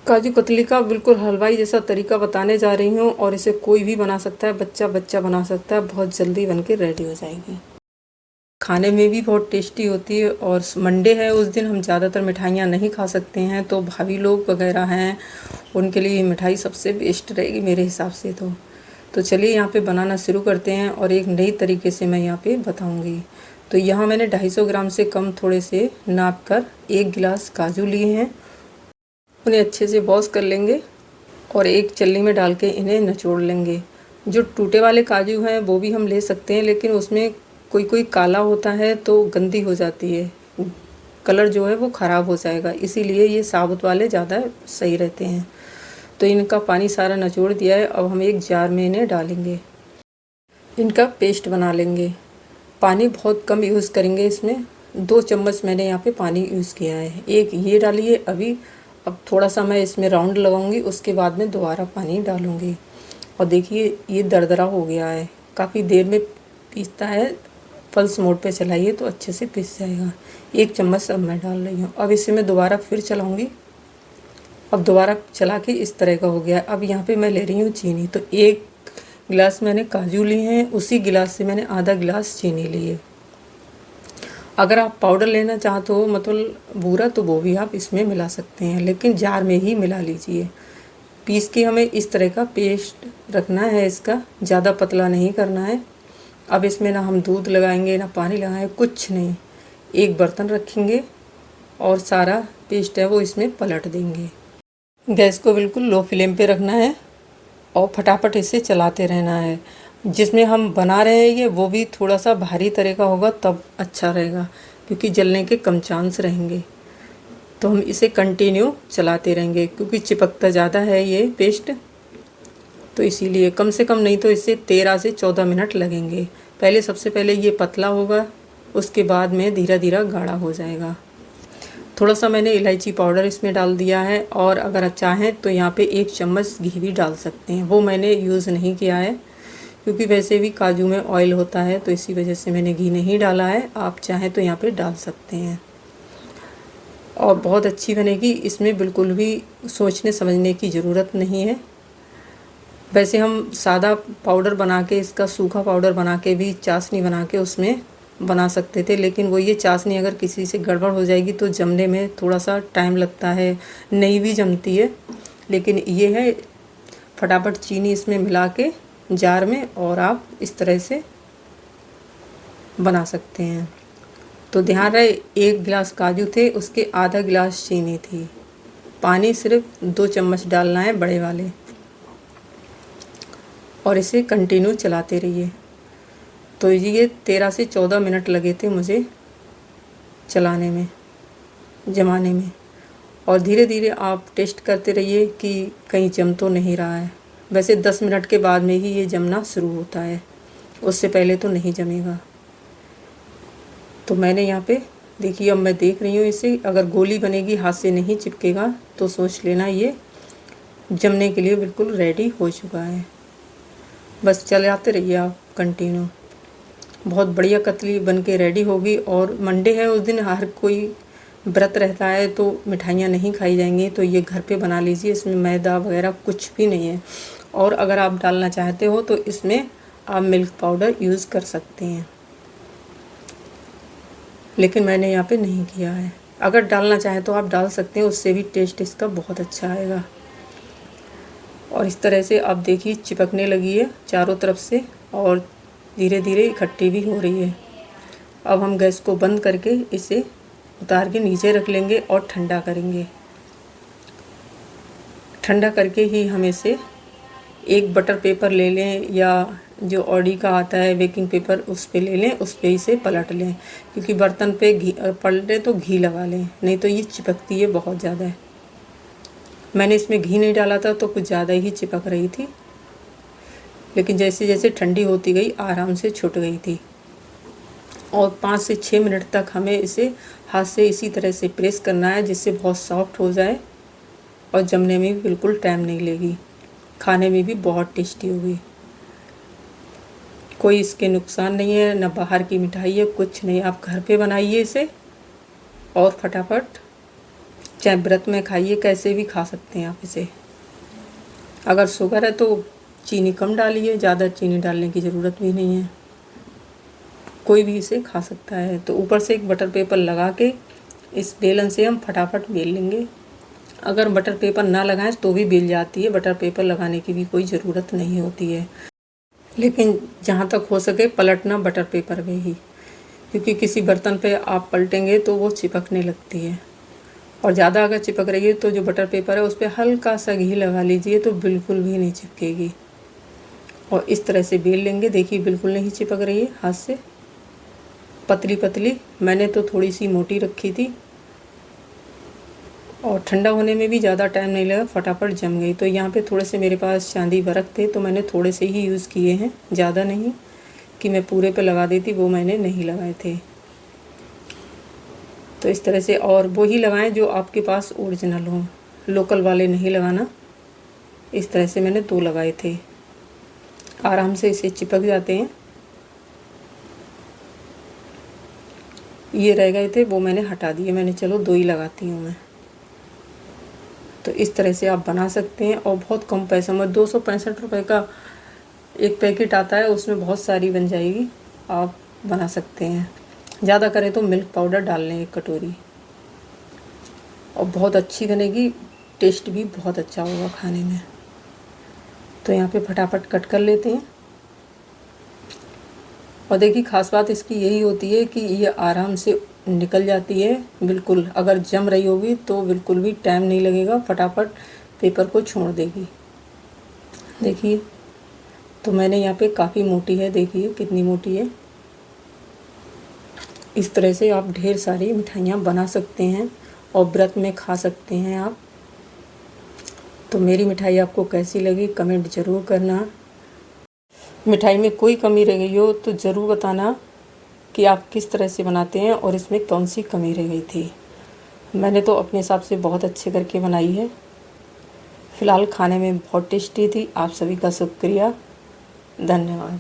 काजू कतली का बिल्कुल हलवाई जैसा तरीका बताने जा रही हूँ और इसे कोई भी बना सकता है, बच्चा बच्चा बना सकता है। बहुत जल्दी बन के रेडी हो जाएगी। खाने में भी बहुत टेस्टी होती है। और मंडे है, उस दिन हम ज़्यादातर मिठाइयाँ नहीं खा सकते हैं, तो भाभी लोग वगैरह हैं उनके लिए मिठाई सबसे बेस्ट रहेगी मेरे हिसाब से। तो चलिए यहाँ पे बनाना शुरू करते हैं और एक नई तरीके से मैं यहाँ पे बताऊँगी। तो यहाँ मैंने 250 ग्राम से कम थोड़े से नाप कर 1 गिलास काजू लिए हैं। उन्हें अच्छे से वॉश कर लेंगे और एक छलनी में डाल के इन्हें निचोड़ लेंगे। जो टूटे वाले काजू हैं वो भी हम ले सकते हैं, लेकिन उसमें कोई कोई काला होता है तो गंदी हो जाती है, कलर जो है वो ख़राब हो जाएगा, इसीलिए ये साबुत वाले ज़्यादा सही रहते हैं। तो इनका पानी सारा निचोड़ दिया है। अब हम एक जार में इन्हें डालेंगे, इनका पेस्ट बना लेंगे। पानी बहुत कम यूज़ करेंगे इसमें। 2 चम्मच मैंने यहाँ पे पानी यूज़ किया है। एक ये डालिए अभी। अब थोड़ा सा मैं इसमें राउंड लगाऊंगी, उसके बाद में दोबारा पानी डालूंगी। और देखिए ये दरदरा हो गया है, काफ़ी देर में पीसता है। पल्स मोड पे चलाइए तो अच्छे से पीस जाएगा। 1 चम्मच अब मैं डाल रही हूँ। अब इसे मैं दोबारा फिर चलाऊँगी। अब दोबारा चला के इस तरह का हो गया। अब यहाँ पे मैं ले रही हूँ चीनी। तो 1 गिलास मैंने काजू लिए हैं, उसी गिलास से मैंने आधा गिलास चीनी ली है। अगर आप पाउडर लेना चाहते हो, मतलब बूरा, तो वो भी आप इसमें मिला सकते हैं, लेकिन जार में ही मिला लीजिए। पीस के हमें इस तरह का पेस्ट रखना है, इसका ज़्यादा पतला नहीं करना है। अब इसमें ना हम दूध लगाएंगे ना पानी लगाएंगे, कुछ नहीं। एक बर्तन रखेंगे और सारा पेस्ट है वो इसमें पलट देंगे। गैस को बिल्कुल लो फ्लेम पे रखना है और फटाफट इसे चलाते रहना है। जिसमें हम बना रहे हैं ये वो भी थोड़ा सा भारी तरह का होगा तब अच्छा रहेगा, क्योंकि जलने के कम चांस रहेंगे। तो हम इसे कंटिन्यू चलाते रहेंगे, क्योंकि चिपकता ज़्यादा है ये पेस्ट, तो इसीलिए कम से कम नहीं तो इसे 13 से 14 मिनट लगेंगे। सबसे पहले ये पतला होगा, उसके बाद में धीरे धीरे गाढ़ा हो जाएगा। थोड़ा सा मैंने इलायची पाउडर इसमें डाल दिया है, और अगर चाहें तो यहाँ पे 1 चम्मच घी भी डाल सकते हैं। वो मैंने यूज़ नहीं किया है, क्योंकि वैसे भी काजू में ऑयल होता है, तो इसी वजह से मैंने घी नहीं डाला है। आप चाहें तो यहाँ पे डाल सकते हैं और बहुत अच्छी बनेगी। इसमें बिल्कुल भी सोचने समझने की ज़रूरत नहीं है। वैसे हम सादा पाउडर बना के, इसका सूखा पाउडर बना के भी चाशनी बना के उसमें बना सकते थे, लेकिन वो ये चाशनी अगर किसी से गड़बड़ हो जाएगी तो जमने में थोड़ा सा टाइम लगता है, नहीं भी जमती है। लेकिन ये है फटाफट चीनी इसमें मिला के जार में, और आप इस तरह से बना सकते हैं। तो ध्यान रहे 1 गिलास काजू थे, उसके आधा गिलास चीनी थी। पानी सिर्फ 2 चम्मच डालना है, बड़े वाले। और इसे कंटिन्यू चलाते रहिए। तो ये 13 से 14 मिनट लगे थे मुझे चलाने में, जमाने में। और धीरे धीरे आप टेस्ट करते रहिए कि कहीं जम तो नहीं रहा है। वैसे 10 मिनट के बाद में ही ये जमना शुरू होता है, उससे पहले तो नहीं जमेगा। तो मैंने यहाँ पे देखिए, अब मैं देख रही हूँ इसे, अगर गोली बनेगी, हाथ से नहीं चिपकेगा, तो सोच लेना ये जमने के लिए बिल्कुल रेडी हो चुका है। बस चलाते रहिए आप कंटिन्यू। बहुत बढ़िया कतली बन के रेडी होगी। और मंडे है, उस दिन हर कोई व्रत रहता है, तो मिठाइयाँ नहीं खाई जाएंगी, तो ये घर पे बना लीजिए। इसमें मैदा वगैरह कुछ भी नहीं है। और अगर आप डालना चाहते हो तो इसमें आप मिल्क पाउडर यूज़ कर सकते हैं, लेकिन मैंने यहाँ पे नहीं किया है। अगर डालना चाहें तो आप डाल सकते हैं, उससे भी टेस्ट इसका बहुत अच्छा आएगा। और इस तरह से आप देखिए चिपकने लगी है चारों तरफ से, और धीरे धीरे इकट्ठी भी हो रही है। अब हम गैस को बंद करके इसे उतार के नीचे रख लेंगे और ठंडा करेंगे। ठंडा करके ही हम इसे एक बटर पेपर ले लें, या जो ऑडी का आता है बेकिंग पेपर, उस पे ले लें, उस पे इसे पलट लें। क्योंकि बर्तन पे घी पलटे तो घी लगा लें, नहीं तो ये चिपकती है बहुत ज़्यादा। मैंने इसमें घी नहीं डाला था तो कुछ ज़्यादा ही चिपक रही थी, लेकिन जैसे जैसे ठंडी होती गई आराम से छूट गई थी। और 5 से 6 मिनट तक हमें इसे हाथ से इसी तरह से प्रेस करना है, जिससे बहुत सॉफ्ट हो जाए और जमने में भी बिल्कुल टाइम नहीं लेगी। खाने में भी बहुत टेस्टी होगी। कोई इसके नुकसान नहीं है, ना बाहर की मिठाई है, कुछ नहीं। आप घर पे बनाइए इसे और फटाफट चाहे व्रत में खाइए, कैसे भी खा सकते हैं आप इसे। अगर शुगर है तो चीनी कम डालिए, ज़्यादा चीनी डालने की ज़रूरत भी नहीं है, कोई भी इसे खा सकता है। तो ऊपर से एक बटर पेपर लगा के इस बेलन से हम फटाफट बेल लेंगे। अगर बटर पेपर ना लगाएं तो भी बेल जाती है, बटर पेपर लगाने की भी कोई ज़रूरत नहीं होती है। लेकिन जहाँ तक हो सके पलटना बटर पेपर में ही, क्योंकि किसी बर्तन पे आप पलटेंगे तो वो चिपकने लगती है। और ज़्यादा अगर चिपक रही है तो जो बटर पेपर है उस पर हल्का सा घी लगा लीजिए, तो बिल्कुल भी नहीं चिपकेगी। और इस तरह से बेल लेंगे। देखिए बिल्कुल नहीं चिपक रही है, हाथ से पतली पतली। मैंने तो थोड़ी सी मोटी रखी थी और ठंडा होने में भी ज़्यादा टाइम नहीं लगा, फटाफट जम गई। तो यहाँ पे थोड़े से मेरे पास चांदी वर्क थे तो मैंने थोड़े से ही यूज़ किए हैं, ज़्यादा नहीं कि मैं पूरे पे लगा देती, वो मैंने नहीं लगाए थे। तो इस तरह से, और वो ही लगाएं जो आपके पास ओरिजिनल हो, लोकल वाले नहीं लगाना। इस तरह से मैंने 2 लगाए थे, आराम से इसे चिपक जाते हैं। ये रह गए थे वो मैंने हटा दिए, मैंने चलो 2 ही लगाती हूँ मैं। तो इस तरह से आप बना सकते हैं और बहुत कम पैसा में 265 रुपये का एक पैकेट आता है, उसमें बहुत सारी बन जाएगी, आप बना सकते हैं। ज़्यादा करें तो मिल्क पाउडर डाल लें 1 कटोरी, और बहुत अच्छी बनेगी, टेस्ट भी बहुत अच्छा होगा खाने में। तो यहाँ पे फटाफट कट कर लेते हैं। और देखिए ख़ास बात इसकी यही होती है कि ये आराम से निकल जाती है बिल्कुल। अगर जम रही होगी तो बिल्कुल भी टाइम नहीं लगेगा, फटाफट पेपर को छोड़ देगी। देखिए तो मैंने यहाँ पे काफ़ी मोटी है, देखिए कितनी मोटी है। इस तरह से आप ढेर सारी मिठाइयाँ बना सकते हैं और व्रत में खा सकते हैं आप। तो मेरी मिठाई आपको कैसी लगी कमेंट ज़रूर करना। मिठाई में कोई कमी रह गई हो तो ज़रूर बताना कि आप किस तरह से बनाते हैं और इसमें कौन सी कमी रह गई थी। मैंने तो अपने हिसाब से बहुत अच्छे करके बनाई है। फ़िलहाल खाने में बहुत टेस्टी थी। आप सभी का शुक्रिया, धन्यवाद।